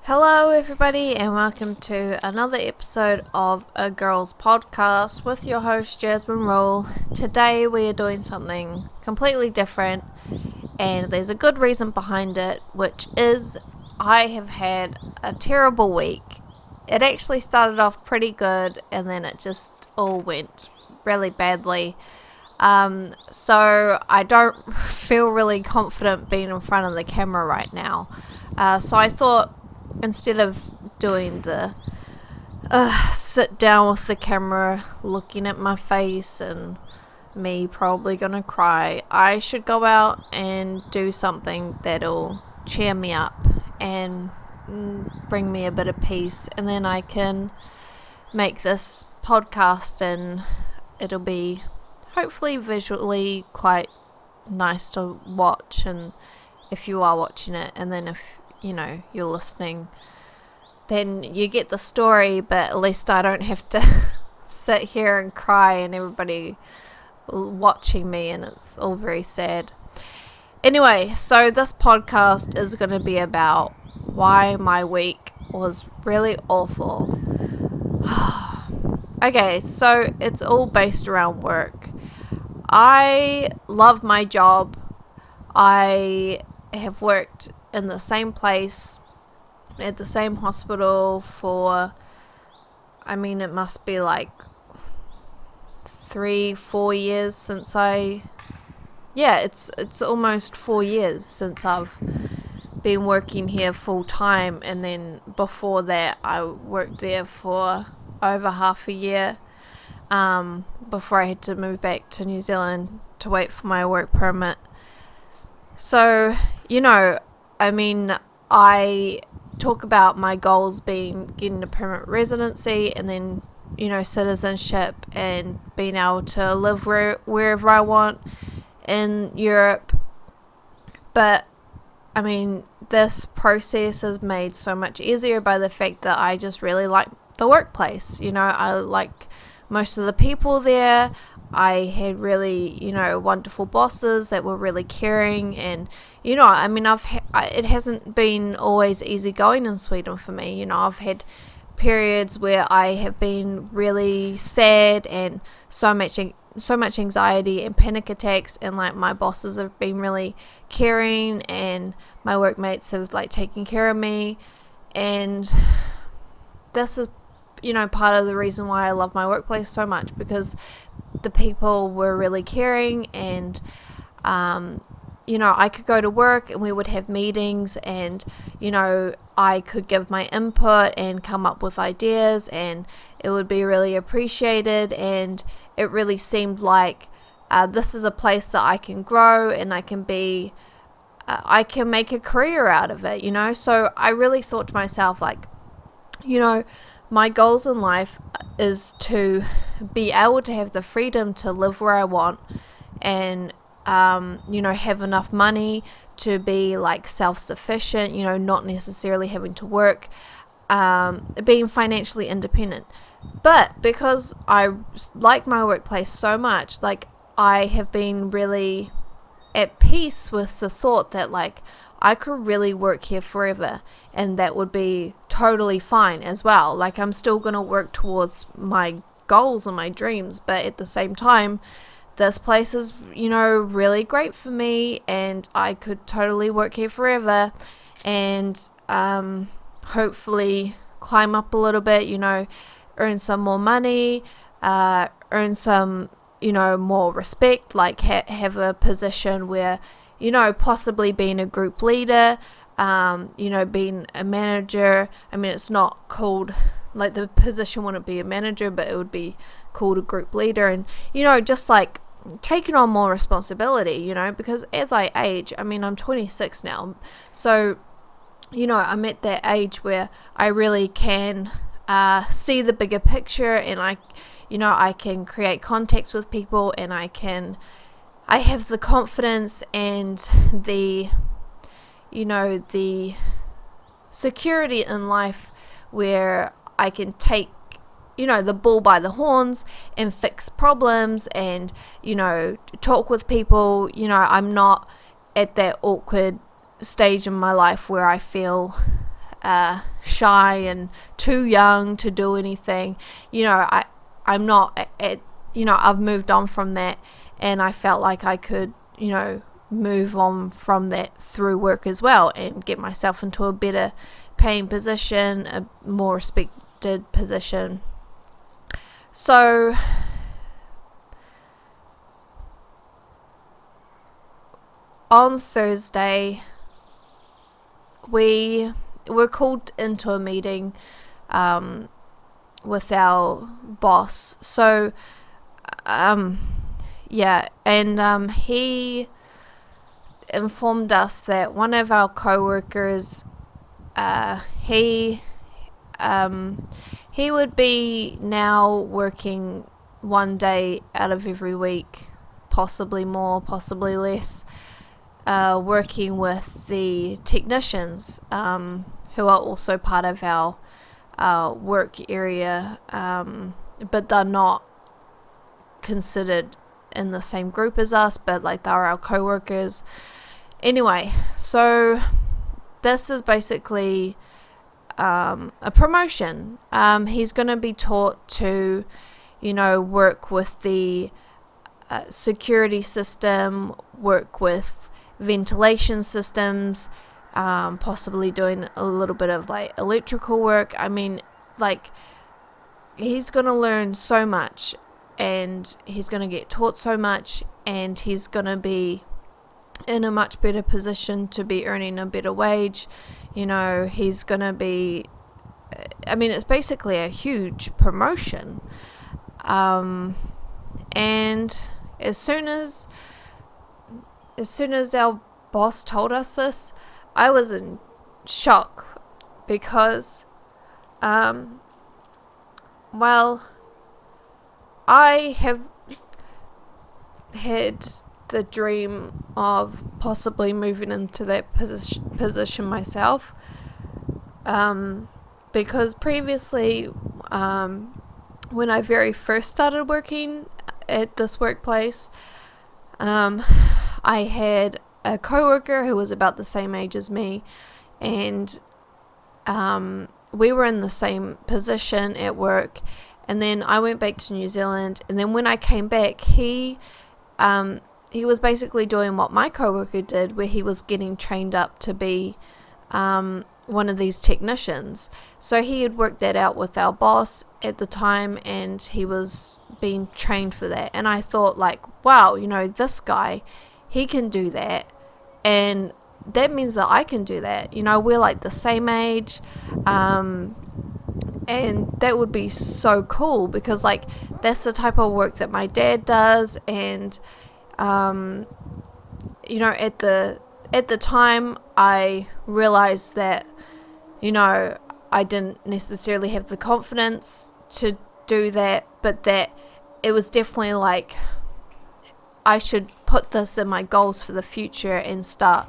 Hello everybody and welcome to another episode of A Girl's Podcast with your host Jasmine Rule. Today we are doing something completely different and there's a good reason behind it, which is I have had a terrible week. It actually started off pretty good and then it just all went really badly. So I don't feel really confident being in front of the camera right now. So I thought, instead of doing the sit down with the camera looking at my face and me probably gonna cry, I should go out and do something that'll cheer me up and bring me a bit of peace, and then I can make this podcast and it'll be hopefully visually quite nice to watch, and if you are watching it, and then if you're listening, then you get the story, but at least I don't have to sit here and cry and everybody watching me and it's all very sad. Anyway, so this podcast is going to be about why my week was really awful. Okay, so it's all based around work. I love my job. I have worked in the same place, at the same hospital for, it must be like 3-4 years since it's almost 4 years since I've been working here full time, and then before that I worked there for over half a year before I had to move back to New Zealand to wait for my work permit. So, I talk about my goals being getting a permanent residency and then, citizenship and being able to live wherever I want in Europe. But, this process is made so much easier by the fact that I just really like the workplace. I like most of the people there. I had really, wonderful bosses that were really caring, and, it hasn't been always easy going in Sweden for me. I've had periods where I have been really sad and so much anxiety and panic attacks, and my bosses have been really caring and my workmates have taken care of me, and this is part of the reason why I love my workplace so much, because the people were really caring, and I could go to work and we would have meetings, and I could give my input and come up with ideas, and it would be really appreciated, and it really seemed like this is a place that I can grow and I can make a career out of it, so I really thought to myself, my goals in life is to be able to have the freedom to live where I want, and have enough money to be self-sufficient, not necessarily having to work, being financially independent. But because I like my workplace so much, I have been really at peace with the thought that I could really work here forever, and that would be totally fine as well. I'm still going to work towards my goals and my dreams, but at the same time, this place is, really great for me, and I could totally work here forever, and hopefully climb up a little bit, earn some more money, earn some, more respect, have a position where, possibly being a group leader, being a manager. It's not called, the position wouldn't be a manager, but it would be called a group leader, and, just taking on more responsibility, because as I age, I'm 26 now, so, I'm at that age where I really can see the bigger picture, and I can create contacts with people, and I have the confidence and the security in life where I can take the bull by the horns and fix problems and talk with people. I'm not at that awkward stage in my life where I feel shy and too young to do anything. I'm not at, I've moved on from that, and I felt like I could, move on from that through work as well and get myself into a better paying position, a more respected position. So on Thursday, we were called into a meeting with our boss. So he informed us that one of our co-workers, he would be now working one day out of every week, possibly more, possibly less, working with the technicians, who are also part of our work area, but they're not considered in the same group as us, but like they're our co-workers. Anyway, so this is basically a promotion. He's going to be taught to, work with the security system, work with ventilation systems, possibly doing a little bit of like electrical work. I mean, like, he's going to learn so much, and he's going to get taught so much, and he's going to be in a much better position to be earning a better wage. He's going to be, it's basically a huge promotion. And as soon as our boss told us this, I was in shock because, I have had the dream of possibly moving into that position myself, because previously, when I very first started working at this workplace, I had a coworker who was about the same age as me, and we were in the same position at work. And then I went back to New Zealand, and then when I came back, he was basically doing what my coworker did, where he was getting trained up to be one of these technicians. So he had worked that out with our boss at the time, and he was being trained for that. And I thought, like, wow, this guy, he can do that, and that means that I can do that. We're like the same age, and that would be so cool, because like that's the type of work that my dad does. And at the time, I realized that I didn't necessarily have the confidence to do that, but that it was definitely like I should put this in my goals for the future and start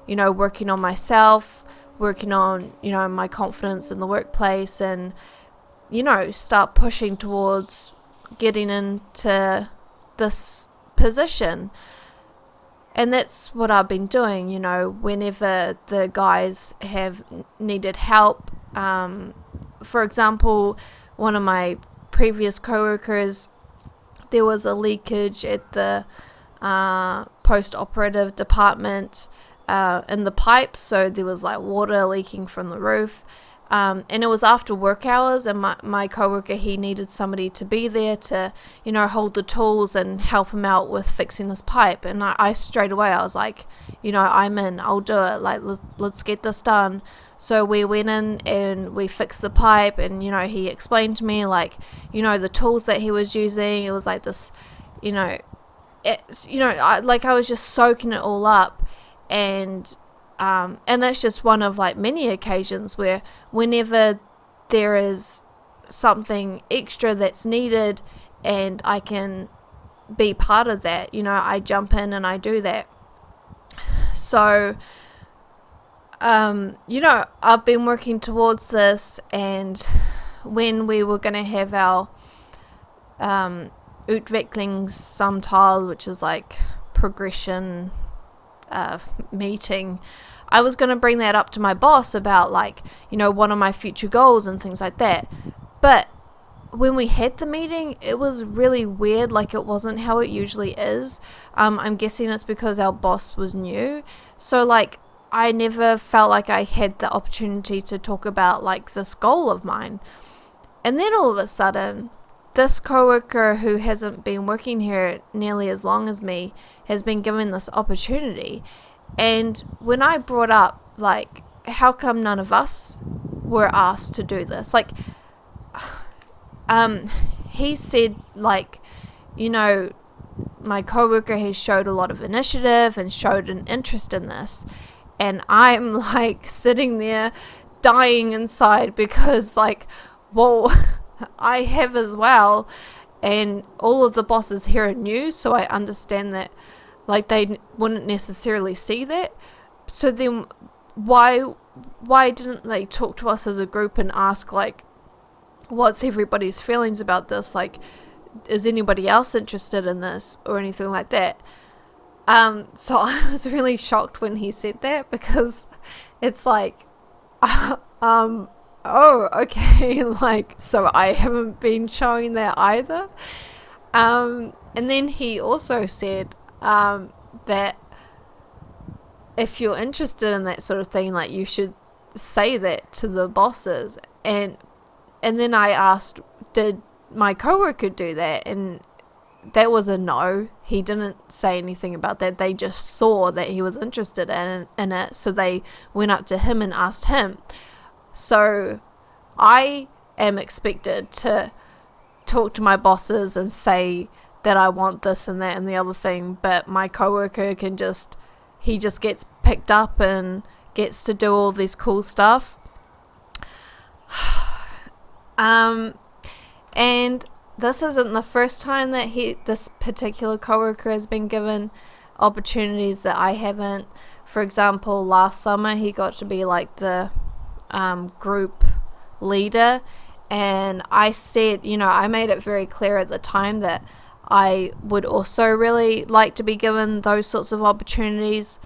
working on myself, working on my confidence in the workplace, and start pushing towards getting into this position. And that's what I've been doing, whenever the guys have needed help. For example, one of my previous coworkers, there was a leakage at the post-operative department in the pipes, so there was like water leaking from the roof, and it was after work hours, and my coworker, he needed somebody to be there to hold the tools and help him out with fixing this pipe. And I straight away, I was like, I'm in, I'll do it, like let's get this done. So we went in and we fixed the pipe, and he explained to me like the tools that he was using. It was like this, I was just soaking it all up. And that's just one of like many occasions where whenever there is something extra that's needed and I can be part of that, I jump in and I do that. So, I've been working towards this, and when we were going to have our utvecklingssamtal, which is like progression meeting, I was going to bring that up to my boss about, like, you know, what are my future goals and things like that. But when we had the meeting, it was really weird. Like, it wasn't how it usually is. I'm guessing it's because our boss was new. So, like, I never felt like I had the opportunity to talk about, like, this goal of mine. And then all of a sudden, this coworker who hasn't been working here nearly as long as me has been given this opportunity. And when I brought up, like, how come none of us were asked to do this? Like, he said, like, you know, my coworker has showed a lot of initiative and showed an interest in this. And I'm, like, sitting there dying inside because, like, well, I have as well. And all of the bosses here are new, so I understand that, like, they wouldn't necessarily see that. So then why didn't they talk to us as a group and ask, like, what's everybody's feelings about this? Like, is anybody else interested in this or anything like that? So I was really shocked when he said that, because it's like, oh, okay, like, so I haven't been showing that either. And then he also said that if you're interested in that sort of thing, like, you should say that to the bosses. And then I asked, did my coworker do that? And that was a no. He didn't say anything about that. They just saw that he was interested in it, so they went up to him and asked him. So I am expected to talk to my bosses and say that I want this and that and the other thing, but my coworker he just gets picked up and gets to do all this cool stuff. And this isn't the first time that this particular coworker has been given opportunities that I haven't. For example, last summer he got to be, like, the group leader, and I said, you know, I made it very clear at the time that I would also really like to be given those sorts of opportunities.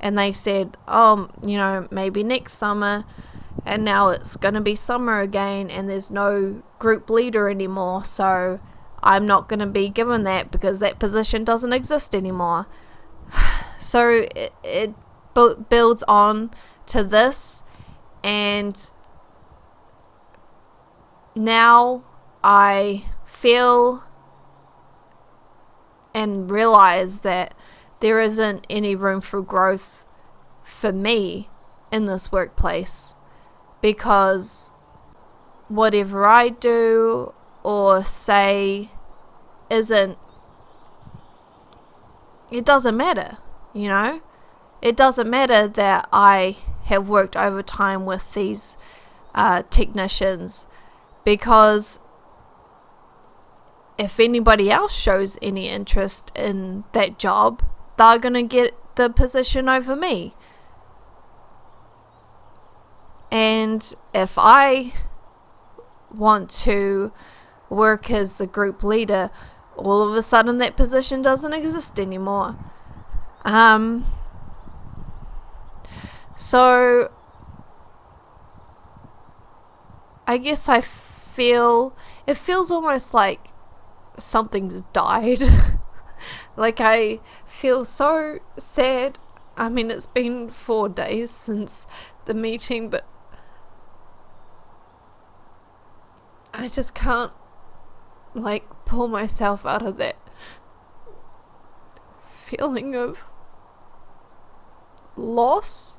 And they said, oh, you know, maybe next summer. And now it's going to be summer again, and there's no group leader anymore, so I'm not going to be given that because that position doesn't exist anymore. So it builds on to this, and now I feel and realize that there isn't any room for growth for me in this workplace, because whatever I do or say it doesn't matter, you know? It doesn't matter that I have worked overtime with these technicians, because if anybody else shows any interest in that job, they're going to get the position over me. And if I want to work as the group leader, all of a sudden that position doesn't exist anymore. So I guess it feels almost like something's died. Like, I feel so sad. I mean, it's been 4 days since the meeting, but I just can't, like, pull myself out of that feeling of loss.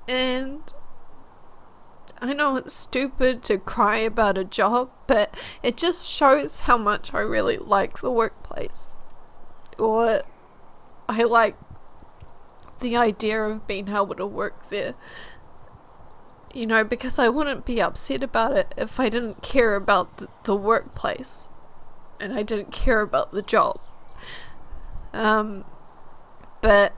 And I know it's stupid to cry about a job, but it just shows how much I really like the workplace. Or I like the idea of being able to work there. You know, because I wouldn't be upset about it if I didn't care about the workplace and I didn't care about the job. But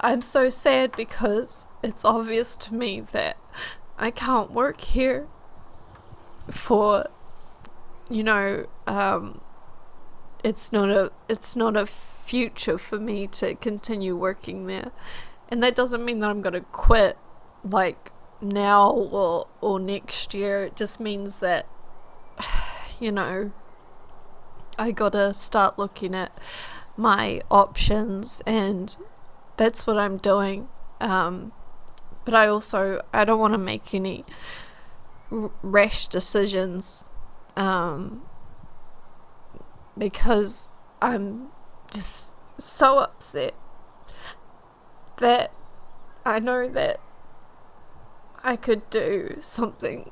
I'm so sad because it's obvious to me that I can't work here for, it's not a future for me to continue working there. And that doesn't mean that I'm going to quit like now or next year. It just means that, I gotta start looking at my options, and that's what I'm doing. But I don't want to make any rash decisions, because I'm just so upset that I know that I could do something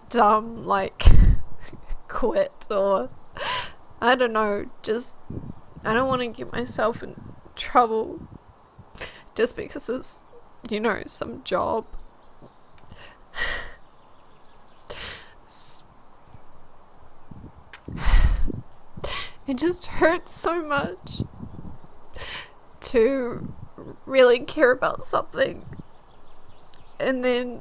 dumb like quit, or I don't know, just I don't want to get myself in trouble just because it's, some job. It just hurts so much to really care about something, and then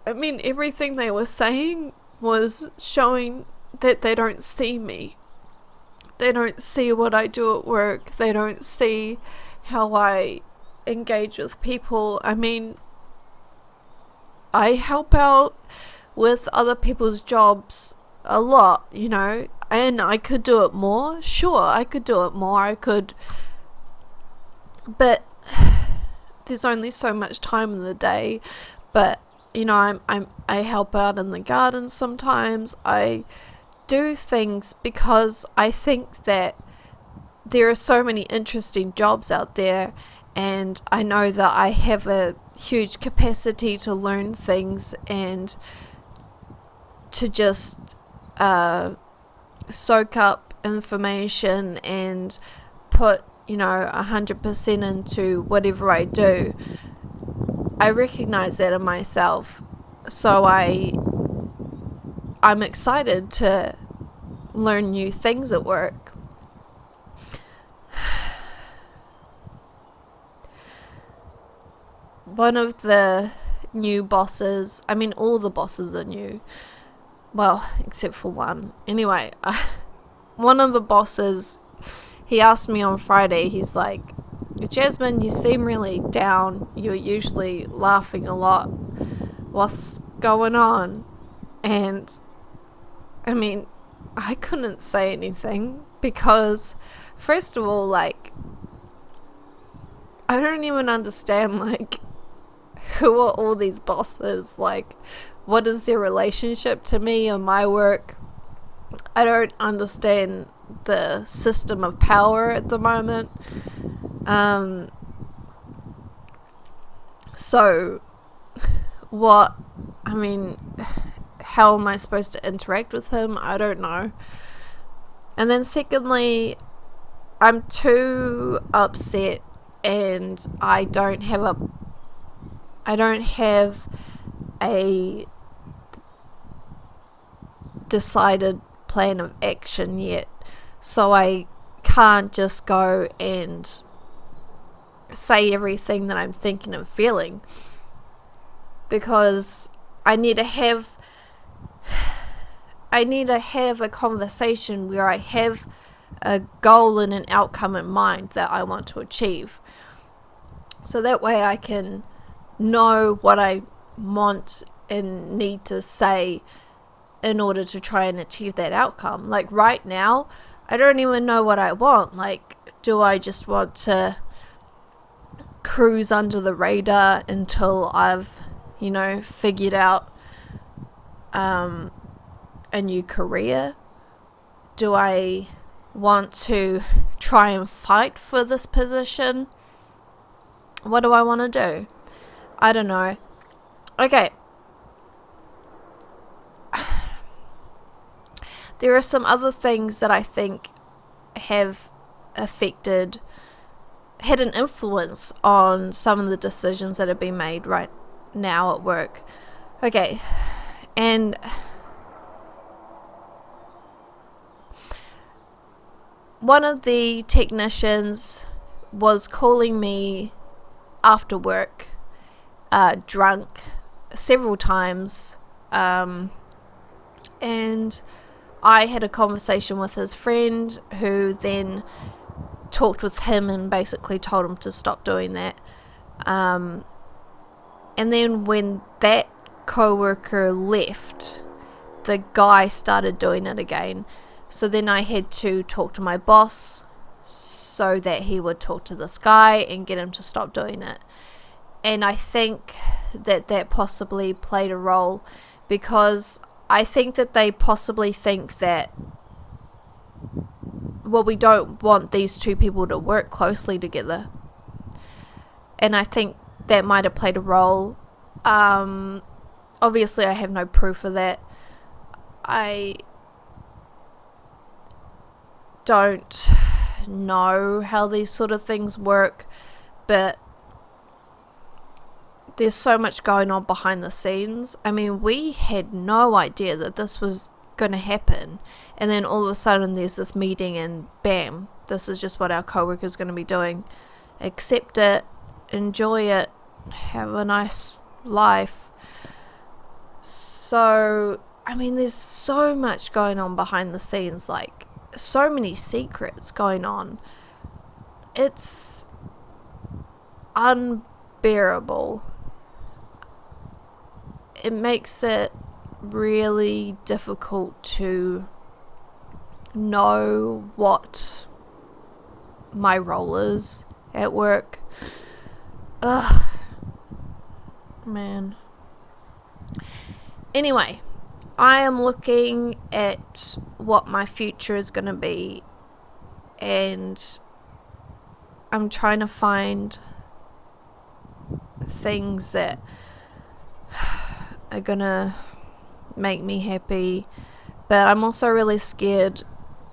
everything they were saying was showing that they don't see me. They don't see what I do at work. They don't see how I engage with people. I help out with other people's jobs a lot, and I could do it more. Sure, I could do it more. But there's only so much time in the day. But I help out in the garden sometimes. I do things because I think that there are so many interesting jobs out there, and I know that I have a huge capacity to learn things and to just soak up information and put 100% into whatever I do. I recognize that in myself, so I'm excited to learn new things at work. One of the new bosses, all the bosses are new, well, except for one. Anyway, one of the bosses, he asked me on Friday, he's like, Jasmine, you seem really down. You're usually laughing a lot. What's going on? And I couldn't say anything because, first of all, I don't even understand, who are all these bosses? What is their relationship to me or my work? I don't understand the system of power at the moment. So what, how am I supposed to interact with him? I don't know. And then secondly, I'm too upset, and I don't have a decided plan of action yet, so I can't just go and say everything that I'm thinking and feeling, because I need to have a conversation where I have a goal and an outcome in mind that I want to achieve, so that way I can know what I want and need to say in order to try and achieve that outcome. Right now, I don't even know what I want. Do I just want to cruise under the radar until I've figured out a new career? Do I want to try and fight for this position? What do I want to do? I don't know. Okay. There are some other things that I think have had an influence on some of the decisions that have been made right now at work. Okay. And one of the technicians was calling me after work, drunk, several times, and I had a conversation with his friend, who then talked with him and basically told him to stop doing that. And then when that co-worker left, the guy started doing it again. So then I had to talk to my boss so that he would talk to this guy and get him to stop doing it. And I think that possibly played a role, because I think that they possibly think that, well, we don't want these two people to work closely together. And I think that might have played a role. Obviously, I have no proof of that. I don't know how these sort of things work, but there's so much going on behind the scenes. I mean, we had no idea that this was going to happen, and then all of a sudden there's this meeting and bam, this is just what our co-worker is going to be doing. Accept it, enjoy it, have a nice life. So, I mean, there's so much going on behind the scenes, like so many secrets going on. It's unbearable. It makes it really difficult to know what my role is at work. Ugh. Man. Anyway, I am looking at what my future is going to be, and I'm trying to find things that are going to make me happy, but I'm also really scared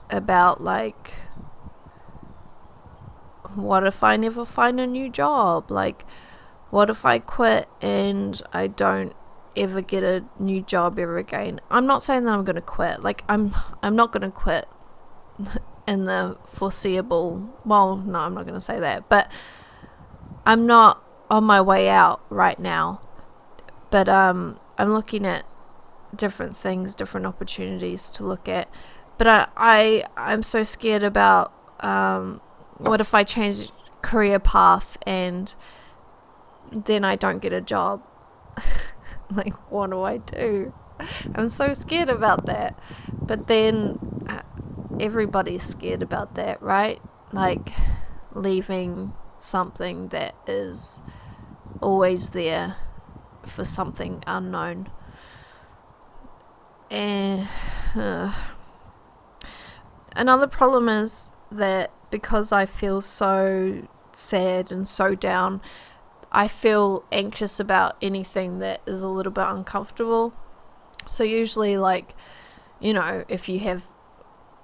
about, like, what if I never find a new job? Like, what if I quit and I don't ever get a new job ever again? I'm not saying that I'm going to quit. Like, I'm not going to quit in the foreseeable, well, no, I'm not going to say that, but I'm not on my way out right now. But I'm looking at different things, different opportunities to look at. But I'm so scared about what if I change career path and then I don't get a job? Like, what do I do? I'm so scared about that. But then everybody's scared about that, right? Like, leaving something that is always there for something unknown. And another problem is that because I feel so sad and so down, I feel anxious about anything that is a little bit uncomfortable. So usually, like, you know, if you have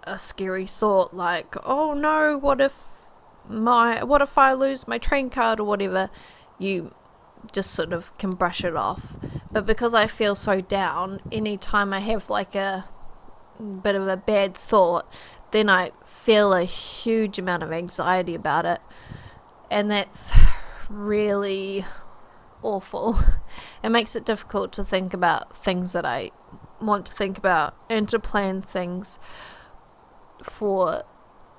a scary thought like, oh no, what if I lose my train card or whatever, you just sort of can brush it off. But because I feel so down, anytime I have like a bit of a bad thought, then I feel a huge amount of anxiety about it, and that's really awful. It makes it difficult to think about things that I want to think about and to plan things for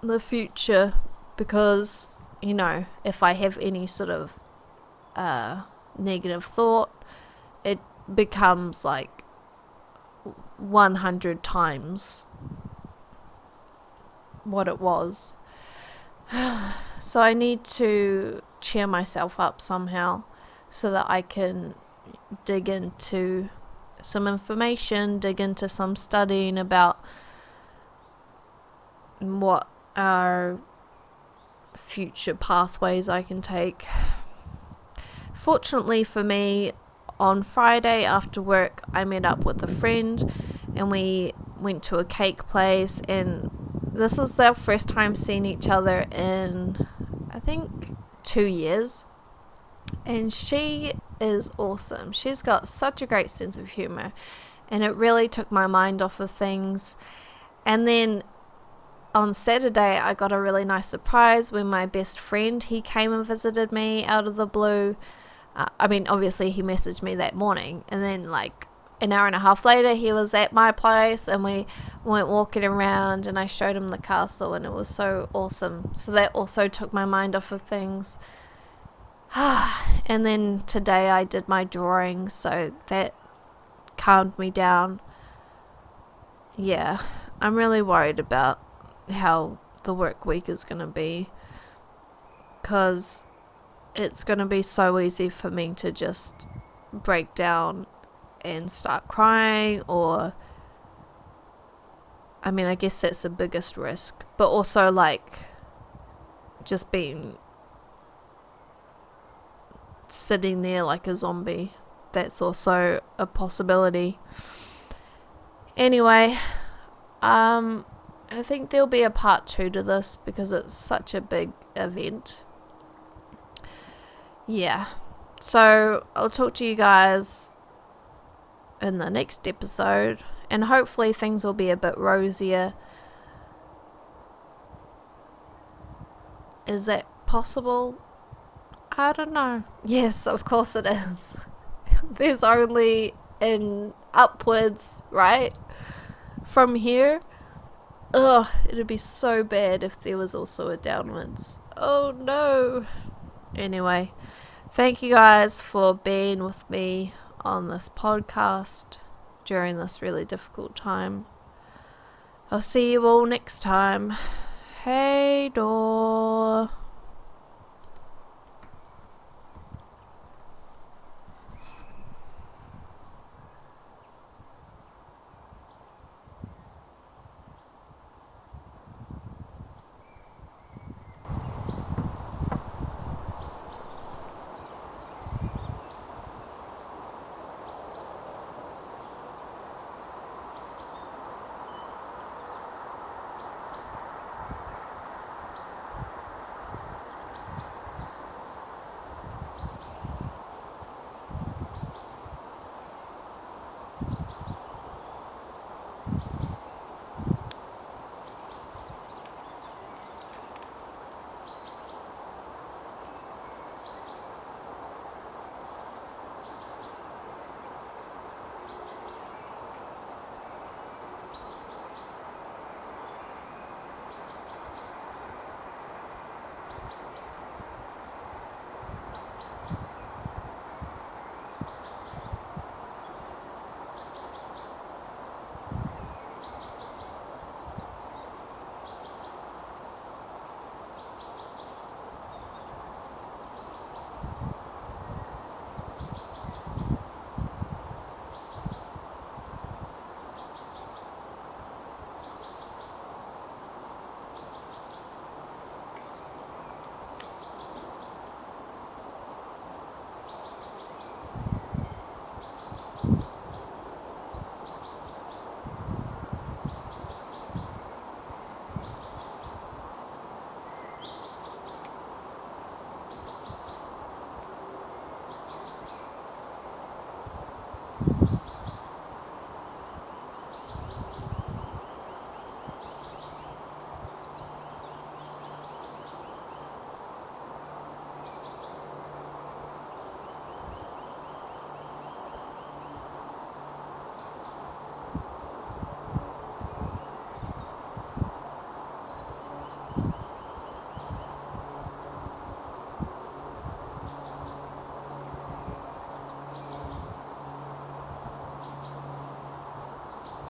the future, because, you know, if I have any sort of negative thought, it becomes like 100 times what it was. So I need to cheer myself up somehow so that I can dig into some information, dig into some studying about what are future pathways I can take. Fortunately for me, on Friday after work, I met up with a friend and we went to a cake place, and this was their first time seeing each other in, I think, 2 years. And she is awesome. She's got such a great sense of humor, and it really took my mind off of things. And then on Saturday, I got a really nice surprise when my best friend, he came and visited me out of the blue. Obviously he messaged me that morning, and then like an hour and a half later he was at my place and we went walking around and I showed him the castle and it was so awesome. So that also took my mind off of things. And then today I did my drawing, so that calmed me down. Yeah, I'm really worried about how the work week is going to be, because it's going to be so easy for me to just break down and start crying, or I guess that's the biggest risk, but also like just being sitting there like a zombie, that's also a possibility. Anyway, I think there'll be a part 2 to this because it's such a big event. Yeah, so I'll talk to you guys in the next episode, and hopefully things will be a bit rosier. Is that possible? I don't know. Yes, of course it is. There's only an upwards, right? From here. Ugh, it'd be so bad if there was also a downwards. Oh no. Anyway, thank you guys for being with me on this podcast during this really difficult time. I'll see you all next time. Hey door.